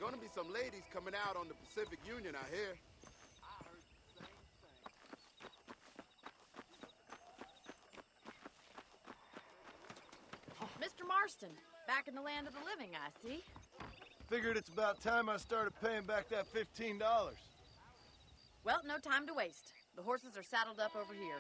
Gonna be some ladies coming out on the Pacific Union, I hear. Mr. Marston, back in the land of the living, I see. Figured it's about time I started paying back that $15. Well, no time to waste. The horses are saddled up over here.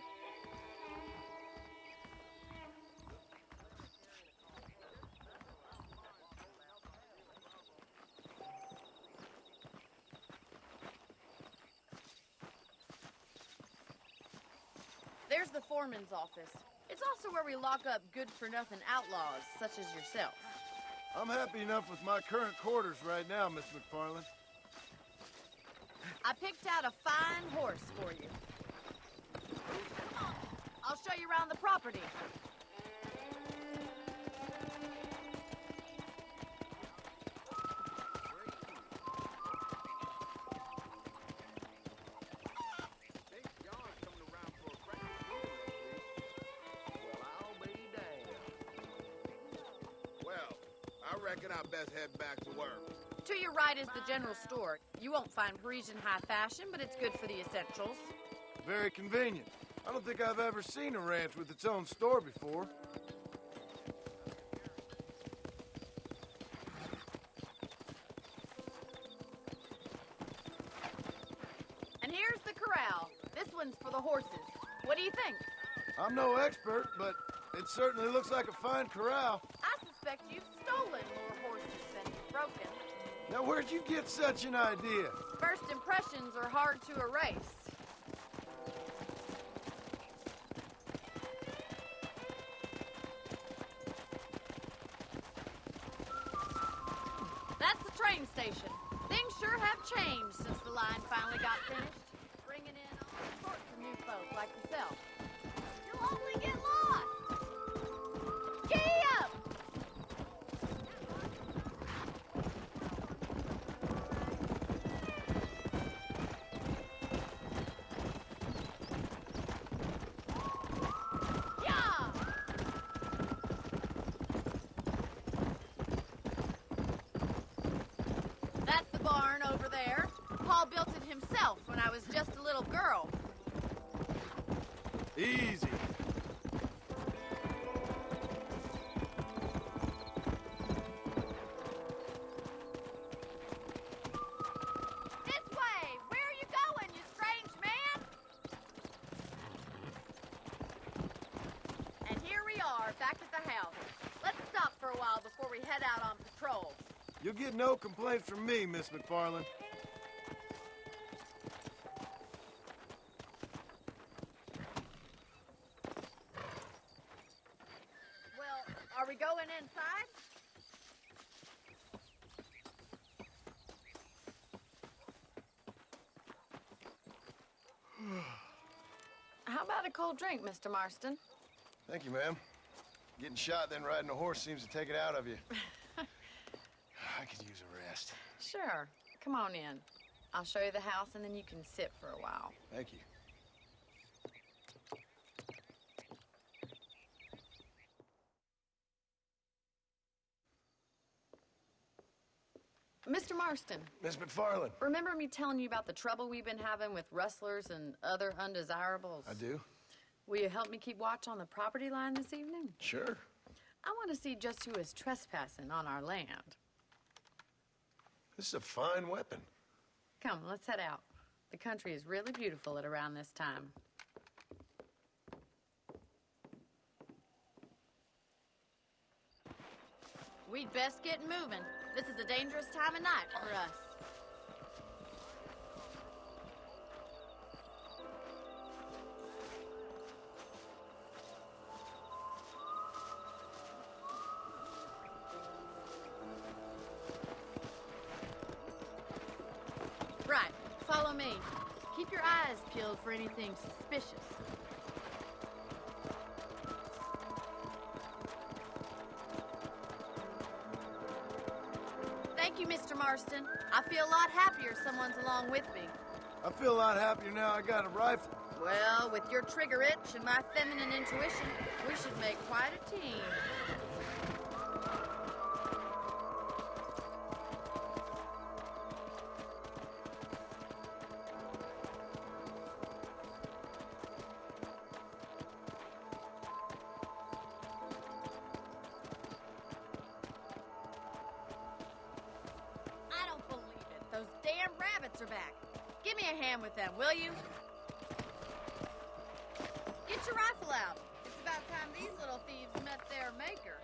There's the foreman's office. It's also where we lock up good-for-nothing outlaws, such as yourself. I'm happy enough with my current quarters right now, Miss McFarland. I picked out a fine horse for you. Come on, I'll show you around the property. I reckon I best head back to work. To your right is the general store. You won't find Parisian high fashion, but it's good for the essentials. Very convenient. I don't think I've ever seen a ranch with its own store before. And here's the corral. This one's for the horses. What do you think? I'm no expert, but it certainly looks like a fine corral. I suspect you've stolen more horses than you've broken. Now, where'd you get such an idea? First impressions are hard to erase. That's the train station. Things sure have changed since the line finally got finished. Bringing in all sorts of new folk like yourself. You'll only get lost. Giddy up! Yeah! That's the barn over there. Paul built it himself when I was just a little girl. Easy. This way! Where are you going, you strange man? And here we are, back at the house. Let's stop for a while before we head out on patrol. You'll get no complaints from me, Miss McFarland. Well, are we going inside? How about a cold drink, Mr. Marston? Thank you, ma'am. Getting shot, then riding a horse seems to take it out of you. I could use a rest. Sure. Come on in. I'll show you the house, and then you can sit for a while. Thank you. Mr. Marston, Miss McFarland. remember me telling you about the trouble we've been having with rustlers and other undesirables? I do. Will you help me keep watch on the property line this evening? Sure. I want to see just who is trespassing on our land. This is a fine weapon. Come, let's head out. The country is really beautiful at around this time. We'd best get moving. This is a dangerous time of night for us. Right, follow me. Keep your eyes peeled for anything suspicious. Thank you, Mr. Marston. I feel a lot happier someone's along with me. I feel a lot happier now I got a rifle. Well, with your trigger itch and my feminine intuition, we should make quite a team. are back. Give me a hand with them, will you? Get your rifle out. It's about time these little thieves met their maker.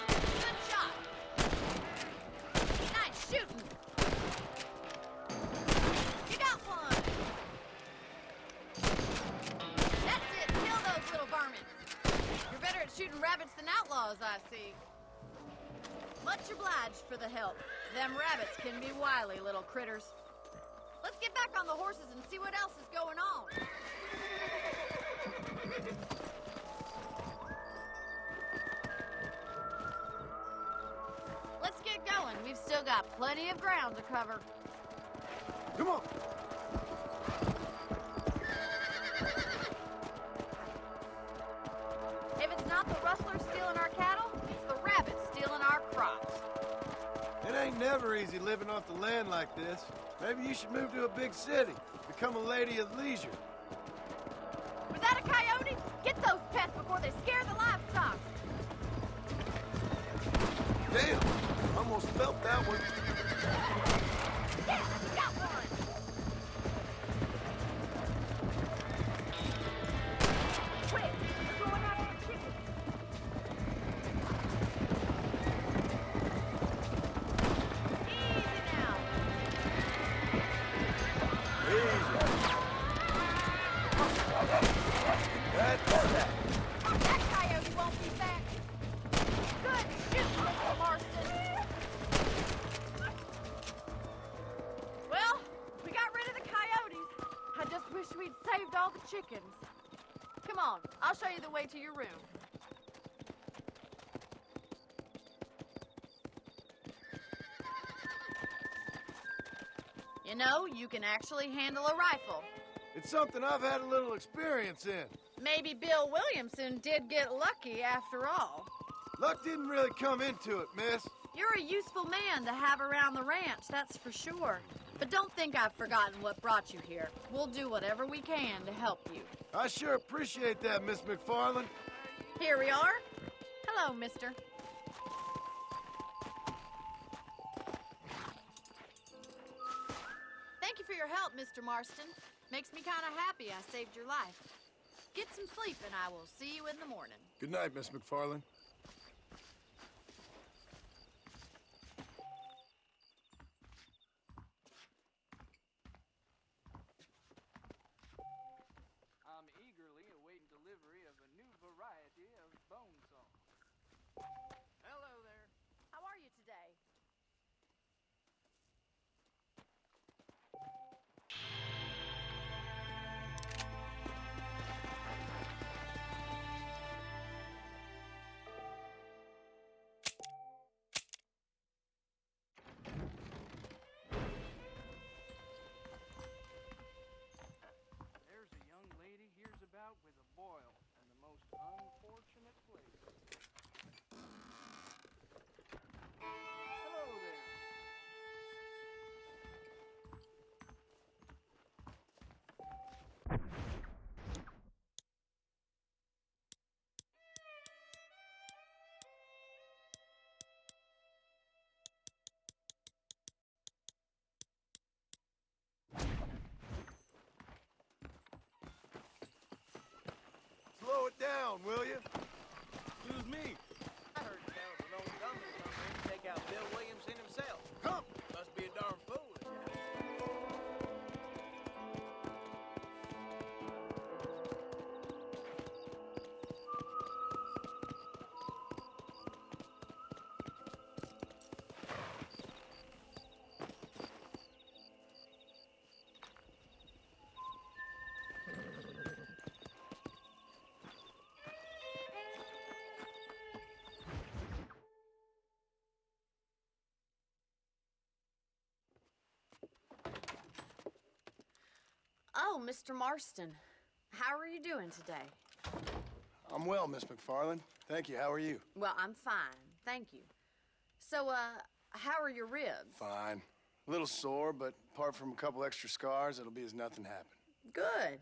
Good shot. Nice shooting. You got one. That's it. Kill those little varmints. You're better at shooting rabbits than outlaws, I see. Much obliged for the help. Them rabbits can be wily little critters. Let's get back on the horses and see what else is going on. Let's get going. We've still got plenty of ground to cover. Come on. If it's not the rustlers stealing our cattle, it's the rabbits stealing our crops. It ain't never easy living off the land like this. Maybe you should move to a big city. Become a lady of leisure. Was that a coyote? Get those pests before they scare the livestock. Damn! Almost felt that one. Yeah, we got one. Quick, we're going after the chickens. Easy now. That coyote won't be back. Good shoot, Mr. Marston. Well, we got rid of the coyotes. I just wish we'd saved all the chickens. Come on, I'll show you the way to your room. You know, you can actually handle a rifle. It's something I've had a little experience in. Maybe Bill Williamson did get lucky after all. Luck didn't really come into it, miss. You're a useful man to have around the ranch, that's for sure. But don't think I've forgotten what brought you here. We'll do whatever we can to help you. I sure appreciate that, Miss McFarland. Here we are. Hello, mister. Thank you for your help, Mr. Marston. Makes me kind of happy I saved your life. Get some sleep and I will see you in the morning. Good night, Miss McFarland. I'm eagerly awaiting delivery of a new variety of bone saw. Hello there. How are you today? There's a young lady hears about with a boil in the most unfortunate place. Hello there. Slow it down, will you? Excuse me. I heard tell of an old dummy come here to take out Bill Williamson himself. Come! Must be a darn fool. Oh, Mr. Marston. How are you doing today? I'm well, Miss McFarland. Thank you. How are you? Well, I'm fine. Thank you. So, how are your ribs? Fine. A little sore, but apart from a couple extra scars, it'll be as nothing happened. Good.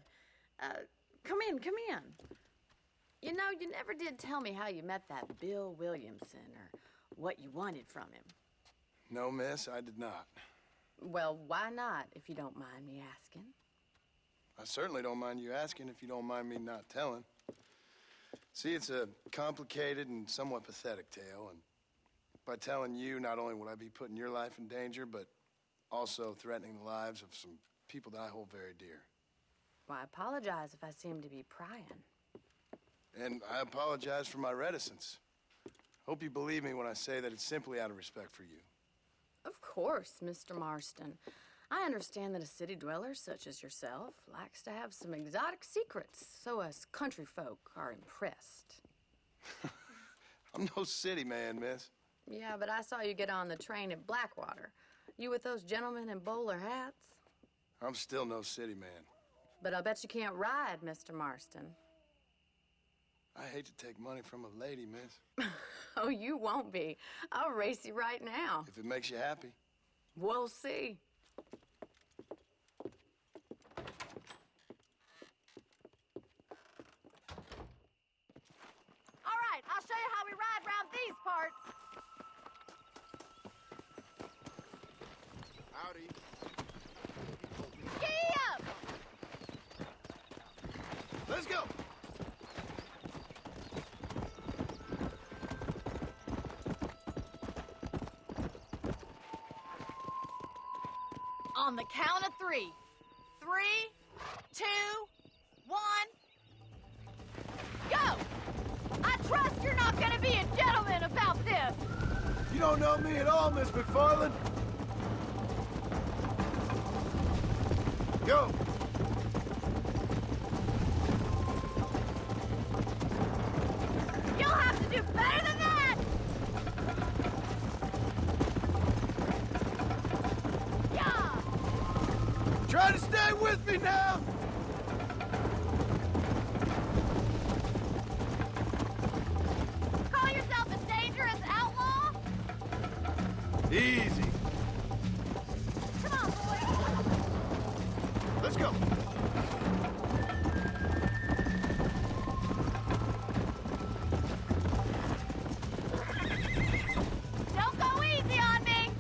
Come in, come in. You know, you never did tell me how you met that Bill Williamson or what you wanted from him. No, miss, I did not. Well, why not, if you don't mind me asking? I certainly don't mind you asking if you don't mind me not telling. See, it's a complicated and somewhat pathetic tale, and by telling you, not only would I be putting your life in danger, but also threatening the lives of some people that I hold very dear. Well, I apologize if I seem to be prying. And I apologize for my reticence. Hope you believe me when I say that it's simply out of respect for you. Of course, Mr. Marston. I understand that a city dweller such as yourself likes to have some exotic secrets, so us country folk are impressed. I'm no city man, miss. Yeah, but I saw you get on the train at Blackwater. You with those gentlemen in bowler hats? I'm still no city man. But I'll bet you can't ride, Mr. Marston. I hate to take money from a lady, miss. Oh, you won't be. I'll race you right now. If it makes you happy. We'll see. All right, I'll show you how we ride round these parts. Howdy. Giddy up! Let's go! On the count of 3. 3, 2, 1, go! I trust you're not gonna be a gentleman about this. You don't know me at all, Miss McFarland. Go! You'll have to do better than that! Yeah! Try to stay with me now! Call yourself a dangerous outlaw? Easy. Come on, boy! Let's go. Don't go easy on me!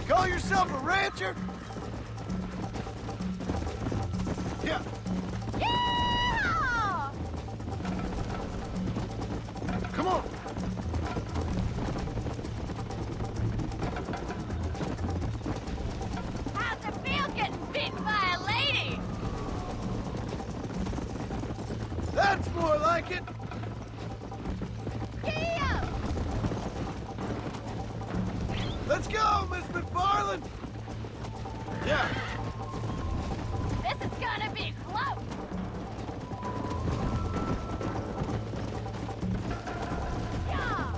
Call yourself a rancher? Yeah. Yeah! Come on. How's it feel getting beaten by a lady? That's more like it. Giddy up! Let's go, Miss McFarland. Yeah. This is gonna be close! Yeah!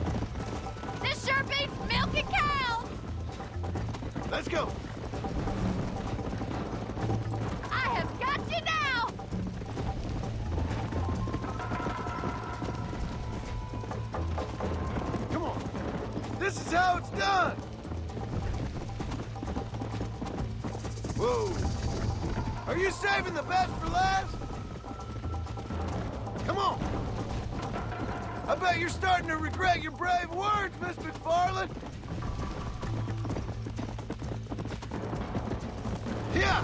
This sure beats milking cows! Let's go. I have got you now! Come on. This is how it's done. Whoa. Are you saving the best for last? Come on. I bet you're starting to regret your brave words, Miss McFarland. Yeah.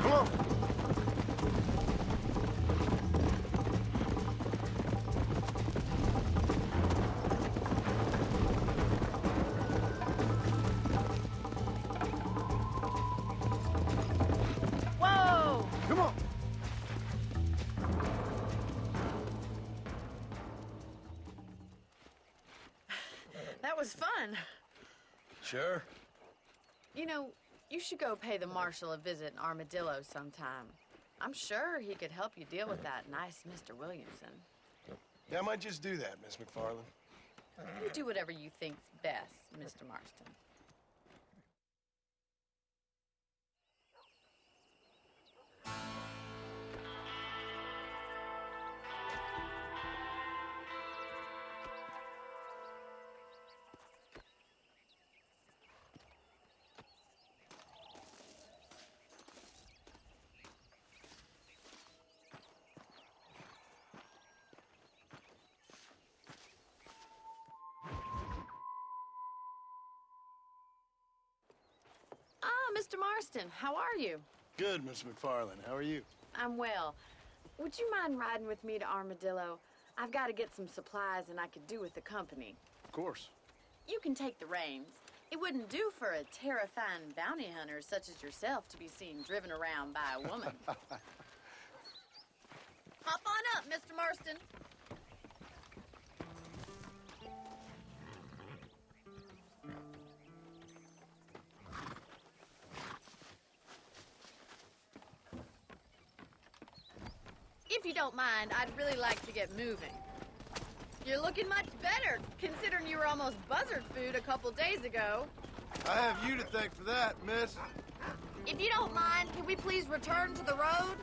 Come on. Whoa! Come on. That was fun. Sure. You know, you should go pay the marshal a visit in Armadillo sometime. I'm sure he could help you deal with that nice Mr. Williamson. Yeah, I might just do that, Miss McFarland. You do whatever you think's best, Mr. Marston. Mr. Marston. How are you? Good, Miss McFarland. How are you? I'm well. Would you mind riding with me to Armadillo? I've got to get some supplies and I could do with the company. Of course. You can take the reins. It wouldn't do for a terrifying bounty hunter such as yourself to be seen driven around by a woman. Hop on up, Mr. Marston. If you don't mind, I'd really like to get moving. You're looking much better, considering you were almost buzzard food a couple days ago. I have you to thank for that, miss. If you don't mind, can we please return to the road?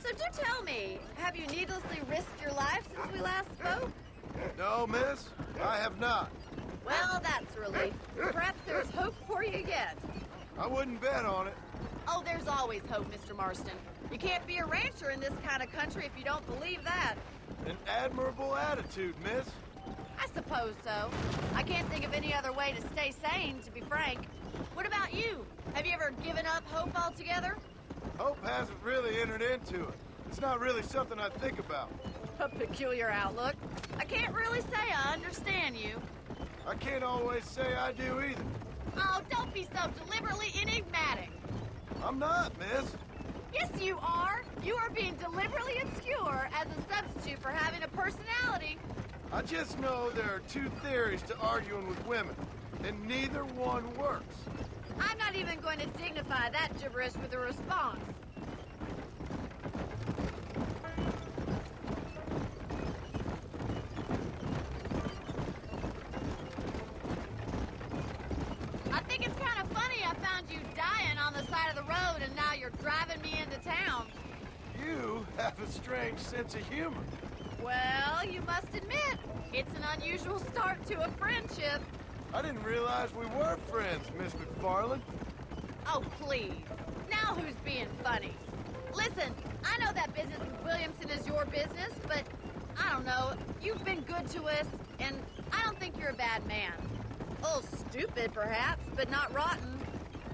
So do tell me, have you needlessly risked your life since we last spoke? No, miss, I have not. Well, that's a relief. Perhaps there's hope for you yet. I wouldn't bet on it. Oh, there's always hope, Mr. Marston. You can't be a rancher in this kind of country if you don't believe that. An admirable attitude, miss. I suppose so. I can't think of any other way to stay sane, to be frank. What about you? Have you ever given up hope altogether? Hope hasn't really entered into it. It's not really something I think about. A peculiar outlook. I can't really say I understand you. I can't always say I do either. Oh, don't be so deliberately enigmatic. I'm not, miss. Yes, you are. You are being deliberately obscure as a substitute for having a personality. I just know there are two theories to arguing with women, and neither one works. I'm not even going to dignify that gibberish with a response. I think it's kind of funny I found you dying on the side of the road and now you're driving me into town. You have a strange sense of humor. Well, you must admit, it's an unusual start to a friendship. I didn't realize we were friends, Miss McFarland. Oh, please. Now who's being funny? Listen, I know that business with Williamson is your business, but I don't know. You've been good to us, and I don't think you're a bad man. A little stupid, perhaps, but not rotten.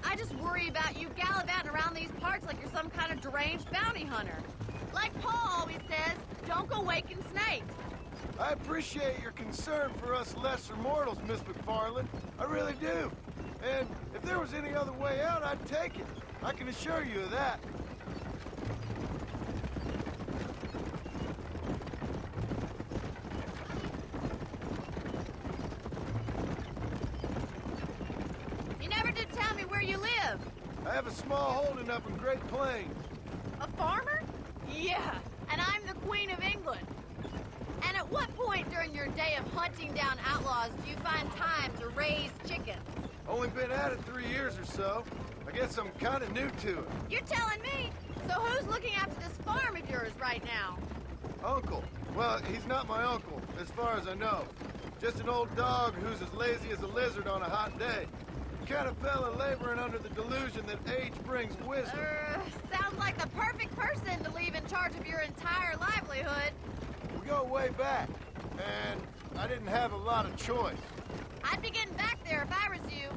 I just worry about you gallivanting around these parts like you're some kind of deranged bounty hunter. Like Paul always says, don't go waking snakes. I appreciate your concern for us lesser mortals, Miss McFarland. I really do. And if there was any other way out, I'd take it. I can assure you of that. You never did tell me where you live. I have a small holding up in Great Plains. A farmer? Yeah, and I'm the Queen of England. And at what point during your day of hunting down outlaws do you find time to raise chickens? Only been at it 3 years or so. I guess I'm kind of new to it. You're telling me? So who's looking after this farm of yours right now? Uncle. Well, he's not my uncle, as far as I know. Just an old dog who's as lazy as a lizard on a hot day. Kind of fella laboring under the delusion that age brings wisdom. Sounds like the perfect person to leave in charge of your entire livelihood. We go way back, and I didn't have a lot of choice. I'd be getting back there if I was you.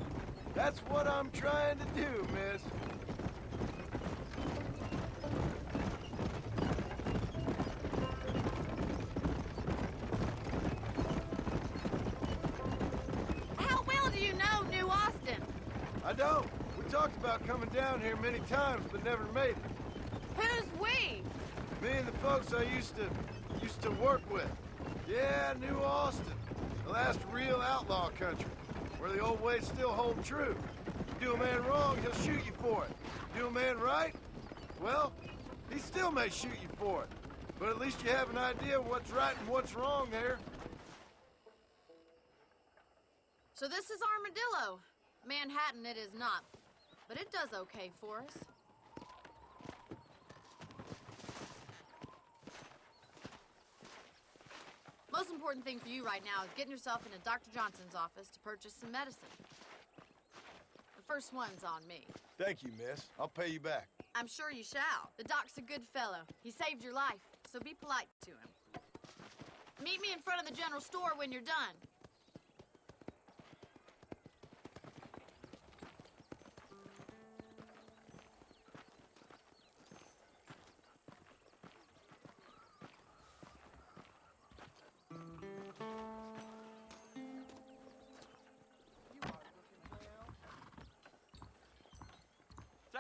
That's what I'm trying to do, miss. How well do you know New Austin? I don't. We talked about coming down here many times, but never made it. Who's we? Me and the folks I used to work with. Yeah, New Austin. The last real outlaw country, where the old ways still hold true. You do a man wrong, he'll shoot you for it. Do a man right? Well, he still may shoot you for it. But at least you have an idea of what's right and what's wrong there. So this is Armadillo. Manhattan it is not, but it does okay for us. Most important thing for you right now is getting yourself into Dr. Johnson's office to purchase some medicine. The first one's on me. Thank you, miss. I'll pay you back. I'm sure you shall. The doc's a good fellow. He saved your life, so be polite to him. Meet me in front of the general store when you're done.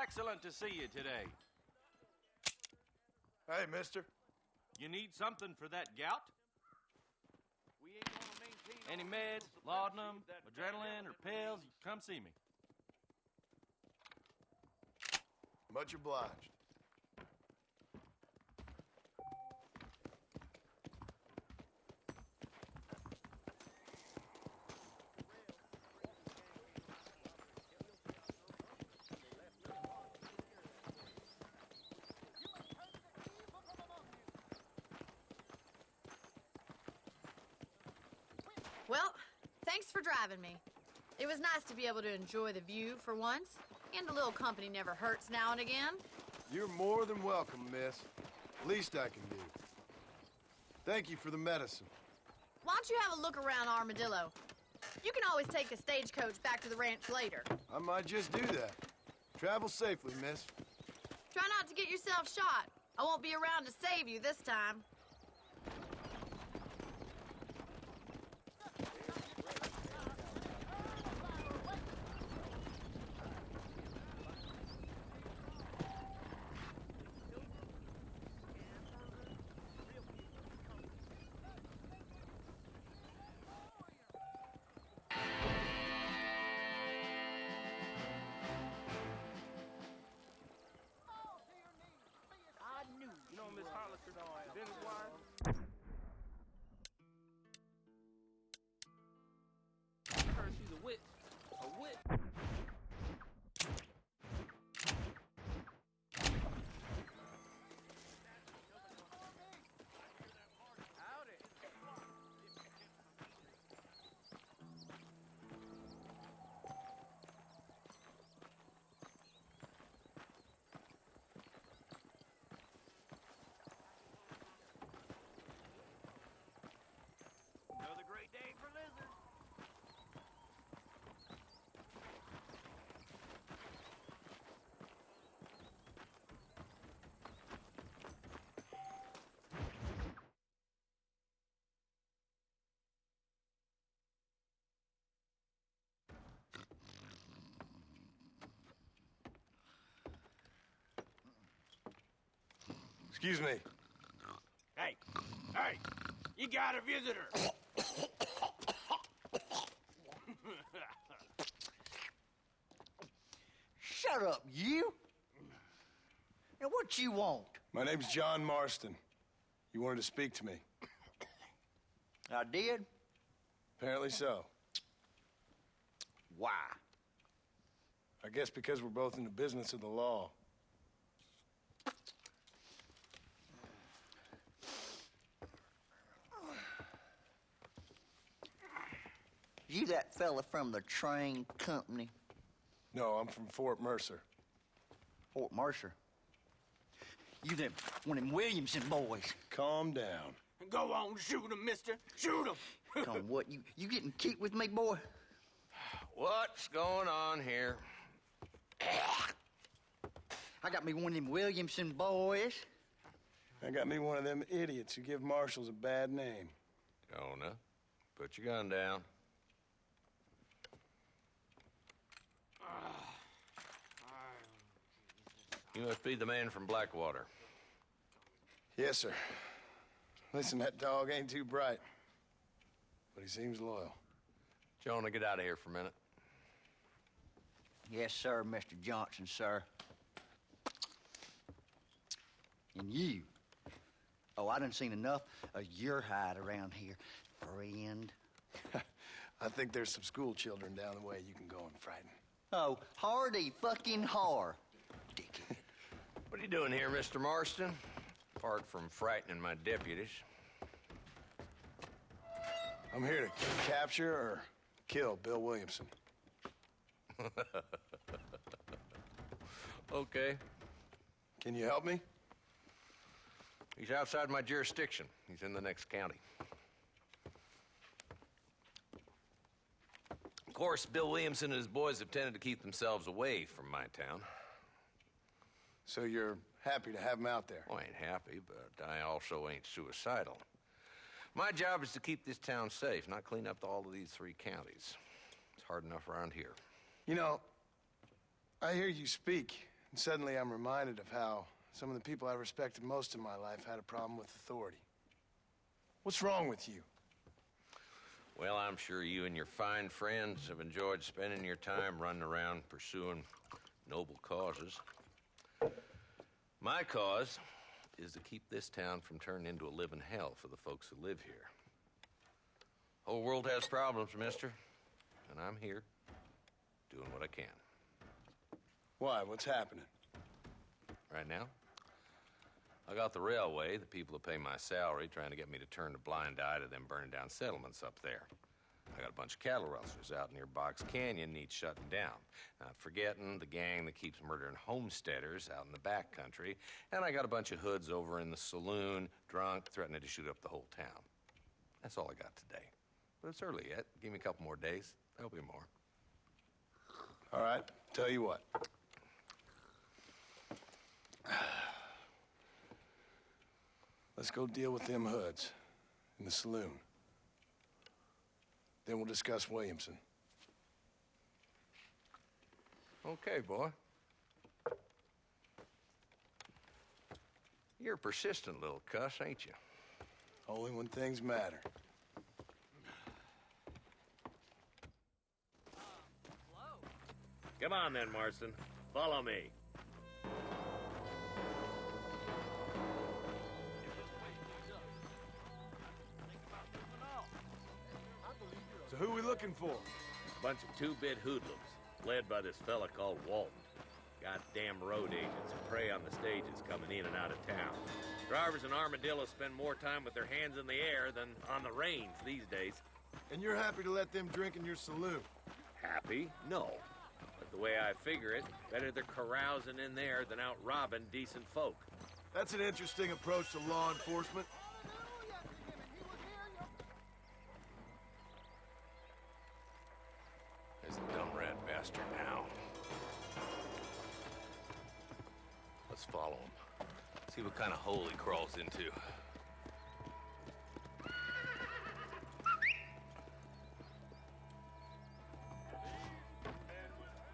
excellent to see you today. Hey, mister. You need something for that gout? We ain't gonna maintain Any all meds, the laudanum, that adrenaline, or pills, come see me. Much obliged. Well, thanks for driving me. It was nice to be able to enjoy the view for once, and a little company never hurts now and again. You're more than welcome, miss. Least I can do. Thank you for the medicine. Why don't you have a look around Armadillo? You can always take a stagecoach back to the ranch later. I might just do that. Travel safely, miss. Try not to get yourself shot. I won't be around to save you this time. I knew. You know Miss Hollister don't have business wise? I heard she's a witch. A witch. Howdy. Another great day for lizards. Excuse me. Hey, you got a visitor. Shut up, you! Now, what you want? My name's John Marston. You wanted to speak to me. I did? Apparently so. Why? I guess because we're both in the business of the law. You that fella from the train company, No, I'm from Fort Mercer. Fort Mercer? You them one of them Williamson boys. Calm down. Go on, shoot him, mister. Shoot him. Come, what, you getting keep with me, boy? What's going on here? I got me one of them Williamson boys. I got me one of them idiots who give marshals a bad name. Jonah, put your gun down. You must be the man from Blackwater. Yes, sir. Listen, that dog ain't too bright, but he seems loyal. Jonah, get out of here for a minute. Yes, sir, Mr. Johnson, sir. And you. Oh, I done seen enough of your hide around here, friend. I think there's some school children down the way you can go and frighten. Oh, hardy fucking har. Dickhead. What are you doing here, Mr. Marston? Apart from frightening my deputies. I'm here to capture or kill Bill Williamson. Okay. Can you help me? He's outside my jurisdiction. He's in the next county. Of course, Bill Williamson and his boys have tended to keep themselves away from my town. So you're happy to have him out there? Well, I ain't happy, but I also ain't suicidal. My job is to keep this town safe, not clean up all of these 3 counties. It's hard enough around here. You know, I hear you speak, And suddenly I'm reminded of how some of the people I respected most in my life had a problem with authority. What's wrong with you? Well, I'm sure you and your fine friends have enjoyed spending your time running around pursuing noble causes. My cause is to keep this town from turning into a living hell for the folks who live here. Whole world has problems, mister, and I'm here doing what I can. Why? What's happening? Right now, I got the railway, the people who pay my salary, trying to get me to turn a blind eye to them burning down settlements up there. I got a bunch of cattle rustlers out near Box Canyon needs shutting down. Not forgetting the gang that keeps murdering homesteaders out in the back country. And I got a bunch of hoods over in the saloon, drunk, threatening to shoot up the whole town. That's all I got today. But it's early yet. Give me a couple more days. There'll be more. All right, tell you what. Let's go deal with them hoods in the saloon. Then we'll discuss Williamson. Okay, boy. You're a persistent little cuss, ain't you? Only when things matter. Come on then, Marston. Follow me. So who are we looking for? Bunch of two-bit hoodlums, led by this fella called Walton. Goddamn road agents who prey on the stages coming in and out of town. Drivers in Armadillo spend more time with their hands in the air than on the reins these days. And you're happy to let them drink in your saloon? Happy? No. But the way I figure it, better they're carousing in there than out robbing decent folk. That's an interesting approach to law enforcement. There's the dumb rat bastard now. Let's follow him. See what kind of hole he crawls into.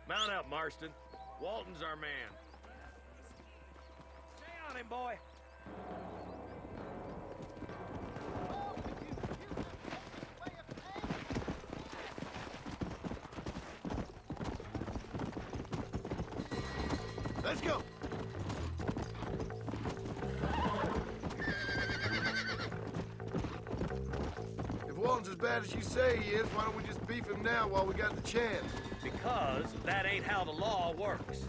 Mount up, Marston. Walton's our man. Stay on him, boy. Let's go! If Walton's as bad as you say he is, why don't we just beef him now while we got the chance? Because that ain't how the law works.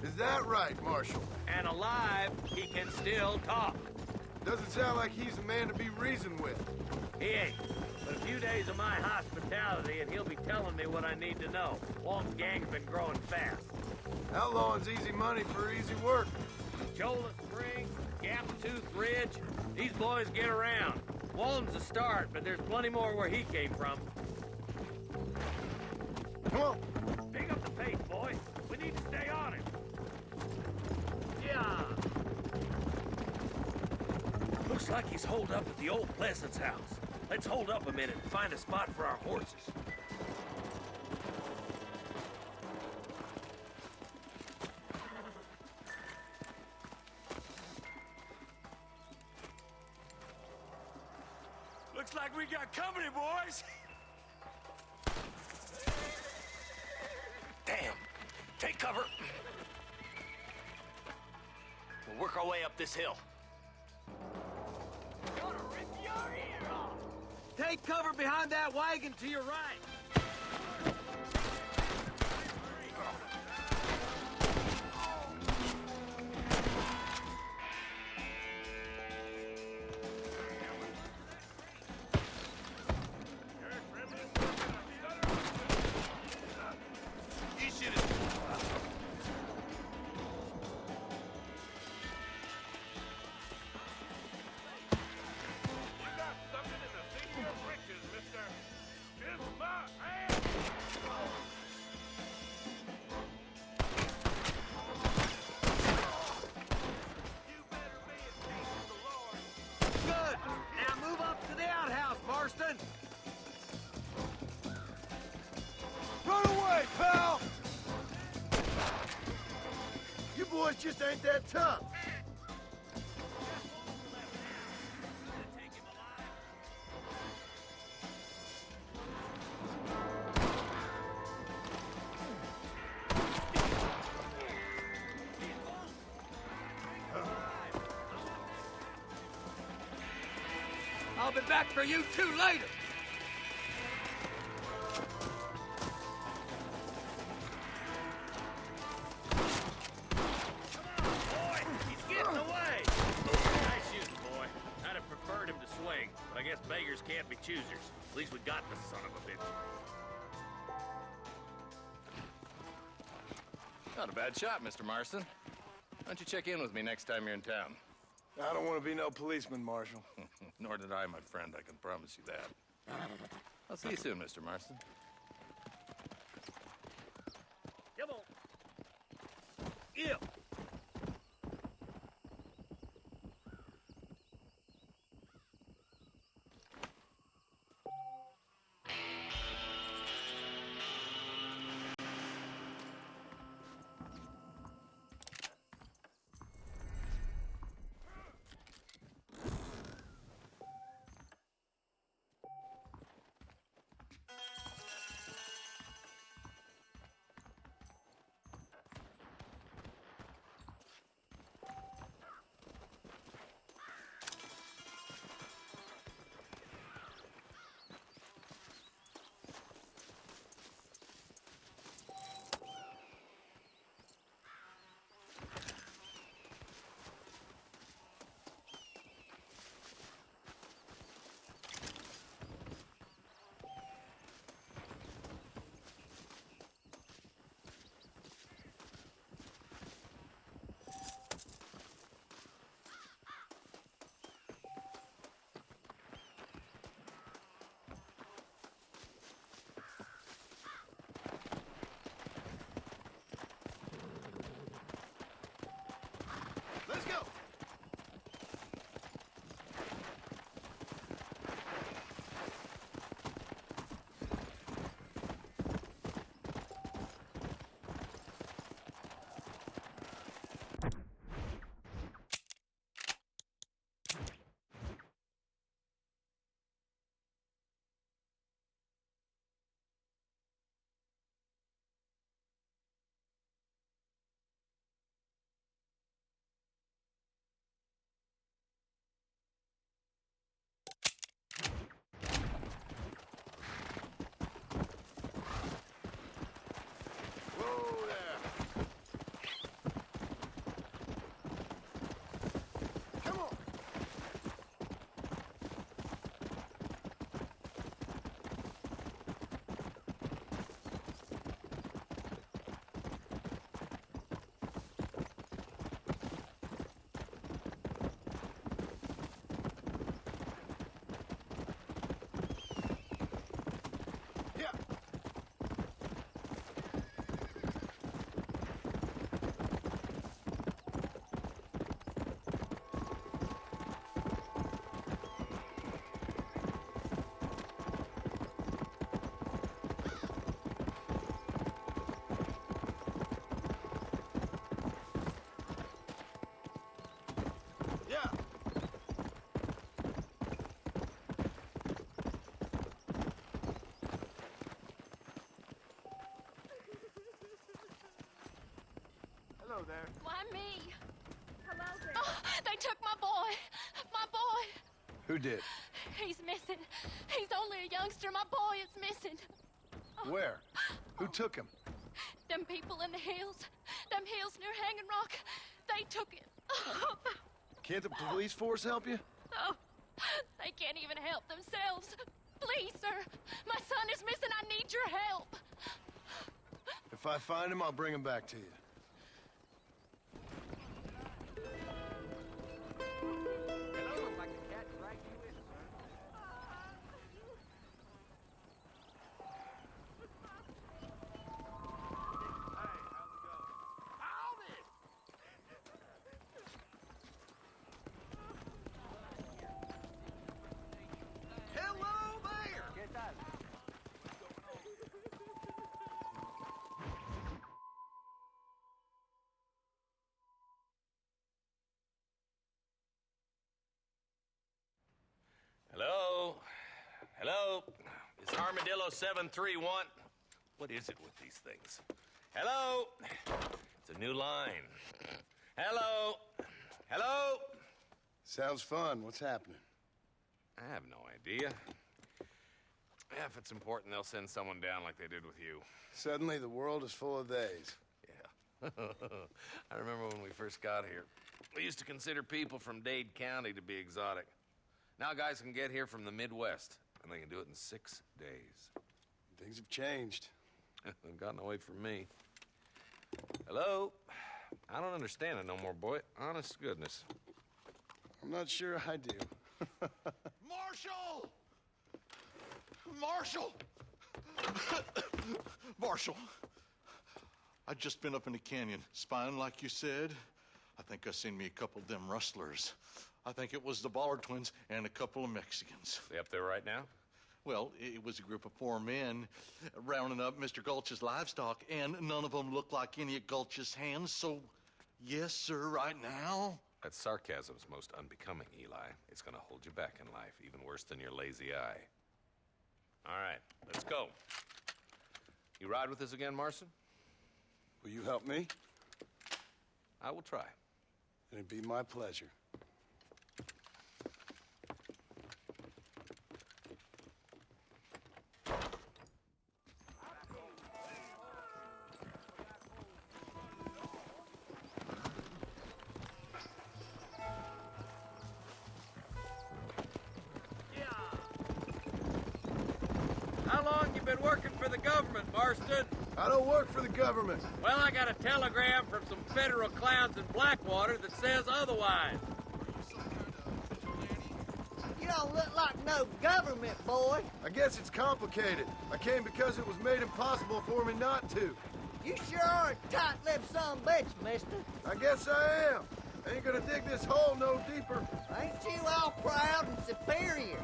Is that right, Marshal? And alive, he can still talk. Doesn't sound like he's a man to be reasoned with. He ain't. But a few days of my hospitality and he'll be telling me what I need to know. Walton's gang's been growing fast. Outlawing's easy money for easy work. Cholla Springs, Gap Tooth Ridge, these boys get around. Walton's a start, but there's plenty more where he came from. Come on. Pick up the pace, boys. We need to stay on it. Yeah. Looks like he's holed up at the old Pleasance house. Let's hold up a minute and find a spot for our horses. Looks like we got company, boys. Damn. Take cover. We'll work our way up this hill. Gonna rip your ear off! Take cover behind that wagon to your right. You should have... You got something in the seat of your britches, mister. Kiss my ass! You better be at peace with the Lord. Good. Now move up to the outhouse, Marston. Run away, pal! You boys just ain't that tough. I'll be back for you two later. Boy, he's getting away. Nice shooting, boy. I'd have preferred him to swing, but I guess beggars can't be choosers. At least we got the son of a bitch. Not a bad shot, Mr. Marston. Why don't you check in with me next time you're in town? I don't want to be no policeman, Marshal. Nor did I, my friend. I can promise you that. I'll see you soon, Mr. Marston. Come on. Yeah. Let's go. Whoa there. Come on. Yeah. Yeah. Hello there. Why me? Hello there. Oh, they took my boy. My boy. Who did? He's missing. He's only a youngster. My boy is missing. Where? Who took him? Them people in the hills. Them hills near Hanging Rock. They took it. Can't the police force help you? Oh, they can't even help themselves. Please, sir. My son is missing. I need your help. If I find him, I'll bring him back to you. Hello, if I can catch right you in, sir. Hello there! ¿Qué tal? Armadillo 731. What is it with these things? Hello? It's a new line. Hello? Hello? Sounds fun. What's happening? I have no idea. Yeah, if it's important, they'll send someone down like they did with you. Suddenly, the world is full of theys. Yeah. I remember when we first got here. We used to consider people from Dade County to be exotic. Now guys can get here from the Midwest, and they can do it in 6 days. Things have changed. They've gotten away from me. Hello? I don't understand it no more, boy. Honest to goodness. I'm not sure I do. Marshall! Marshall! Marshall, I just been up in the canyon, spying like you said. I think I seen me a couple of them rustlers. I think it was the Ballard twins and a couple of Mexicans. They up there right now? Well, it was a group of 4 men rounding up Mr. Gulch's livestock, and none of them looked like any of Gulch's hands, so yes, sir, right now. That sarcasm's most unbecoming, Eli. It's gonna hold you back in life, even worse than your lazy eye. All right, let's go. You ride with us again, Marston? Will you help me? I will try. It'd be my pleasure. How long you been working for the government, Marston? I don't work for the government. Well, I got a telegram from some federal clowns in Blackwater that says otherwise. You don't look like no government, boy. I guess it's complicated. I came because it was made impossible for me not to. You sure are a tight-lipped son of a bitch, mister. I guess I am. I ain't gonna dig this hole no deeper. Ain't you all proud and superior?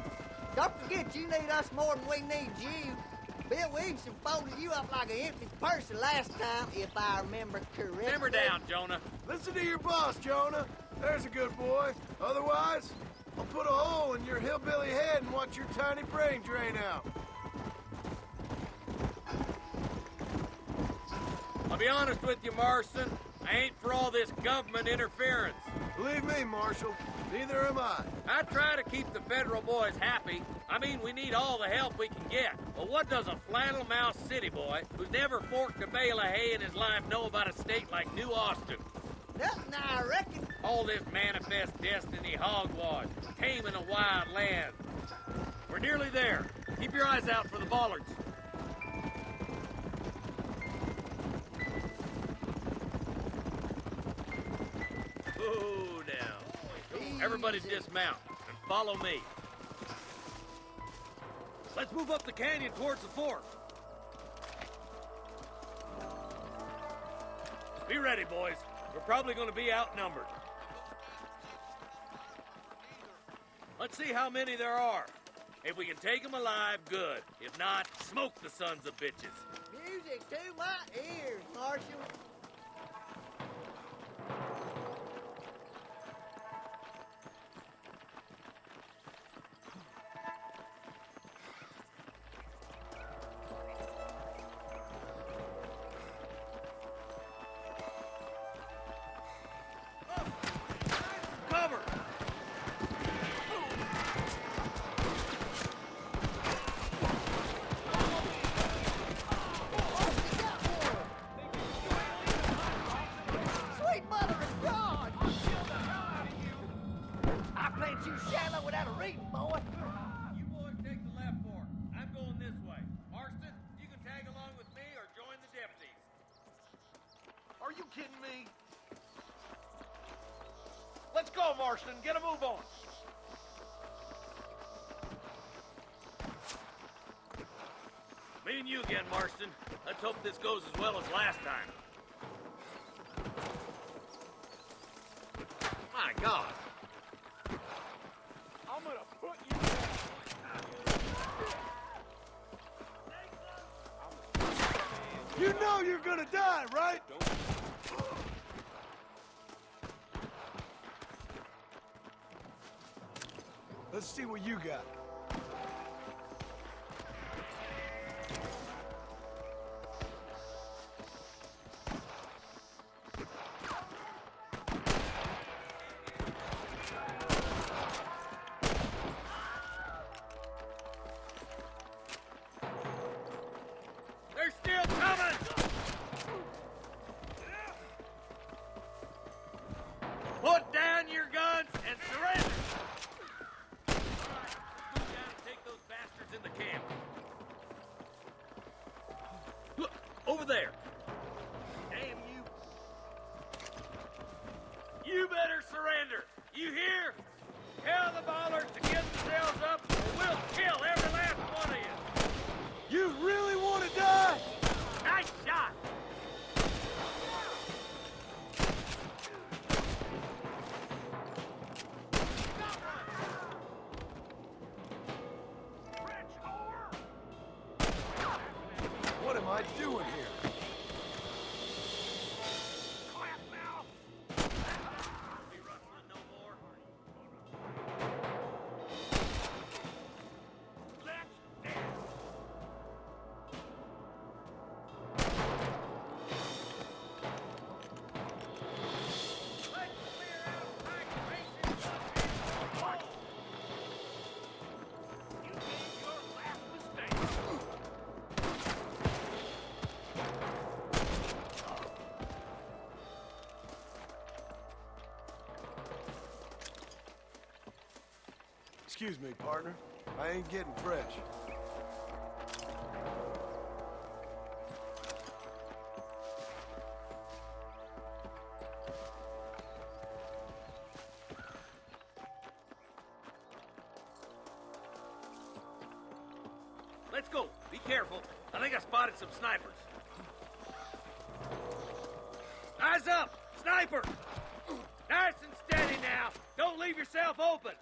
Don't forget you need us more than we need you. Bill Williamson folded you up like an empty person last time, if I remember correctly. Simmer down, Jonah. Listen to your boss, Jonah. There's a good boy. Otherwise, I'll put a hole in your hillbilly head and watch your tiny brain drain out. I'll be honest with you, Marston. I ain't for all this government interference. Believe me, Marshal, neither am I. I try to keep the federal boys happy. I mean, we need all the help we can get. But what does a flannel-mouthed city boy who's never forked a bale of hay in his life know about a state like New Austin? Nothing, I reckon. All this manifest destiny hogwash, taming a wild land. We're nearly there. Keep your eyes out for the Ballards. Ooh, now. Everybody dismount and follow me. Let's move up the canyon towards the fort. Be ready, boys. We're probably going to be outnumbered. Let's see how many there are. If we can take them alive, good. If not, smoke the sons of bitches. Music to my ears, Marshal. Cover! Sweet mother of God! I plant you shallow without a reading, boy. You boys take the left fork. I'm going this way. Marston, you can tag along with me or join the deputies. Are you kidding me? Let's go, Marston. Get a move on. Me and you again, Marston. Let's hope this goes as well as last time. My God. I'm gonna put you down. You know you're gonna die, right? Let's see what you got. over there. Damn you. You better surrender. You hear? Tell the ballers to get themselves up or we'll kill every last one of you. You really want to die? Nice shot. What am I doing here? Excuse me, partner. I ain't getting fresh. Let's go. Be careful. I think I spotted some snipers. Eyes up! Sniper! Nice and steady now. Don't leave yourself open.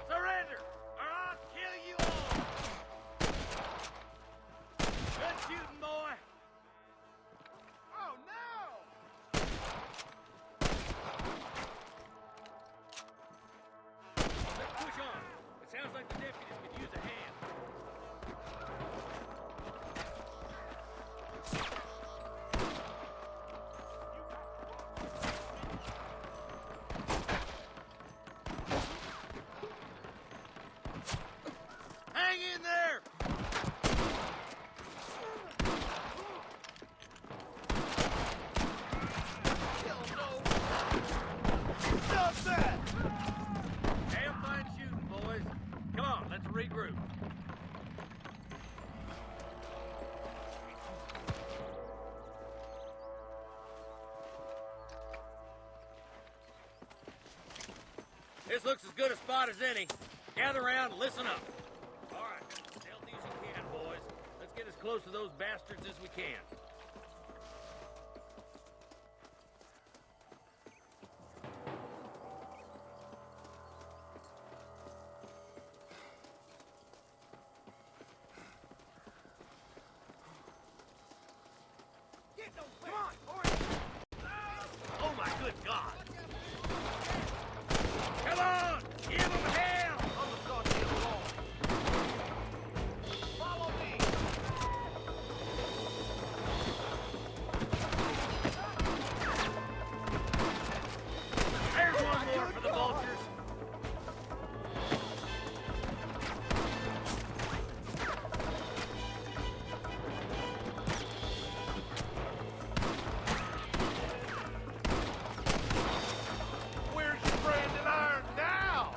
Surrender, or I'll kill you all. Good shooting, boy. Oh, no! Let's push on. It sounds like the deputies could use a hand. Hang in there! Stop that! Damn fine shooting, boys. Come on, let's regroup. This looks as good a spot as any. Gather around, listen up. All right, stealthy as you can, boys. Let's get as close to those bastards as we can. Come on, hurry! Oh my good God! Come on! Give them hell! On the goddamn wall! Follow me! There's one more for the vultures. Where's your branding iron now?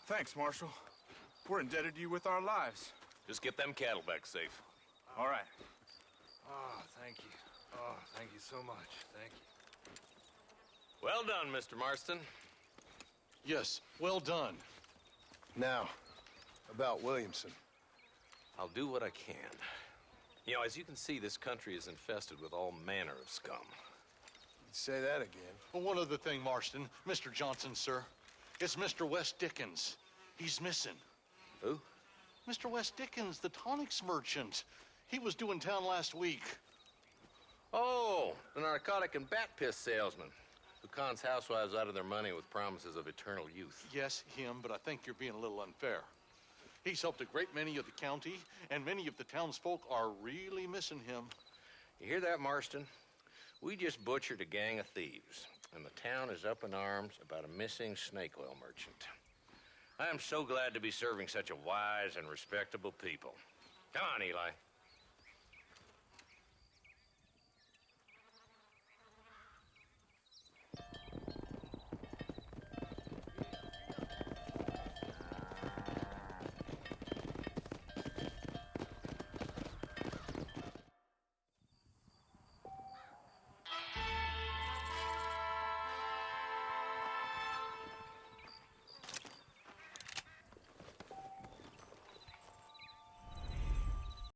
Thanks, Marshal. We're indebted to you with our lives. Just get them cattle back safe. All right. Oh, thank you. Oh, thank you so much. Thank you. Well done, Mr. Marston. Yes, well done. Now, about Williamson. I'll do what I can. You know, as you can see, this country is infested with all manner of scum. Say that again. Well, one other thing, Marston. Mr. Johnson, sir. It's Mr. West Dickens. He's missing. Who? Mr. West Dickens, the tonics merchant. He was due in town last week. Oh, the narcotic and bat piss salesman who cons housewives out of their money with promises of eternal youth. Yes, him, but I think you're being a little unfair. He's helped a great many of the county, and many of the townsfolk are really missing him. You hear that, Marston? We just butchered a gang of thieves, and the town is up in arms about a missing snake oil merchant. I am so glad to be serving such a wise and respectable people. Come on, Eli.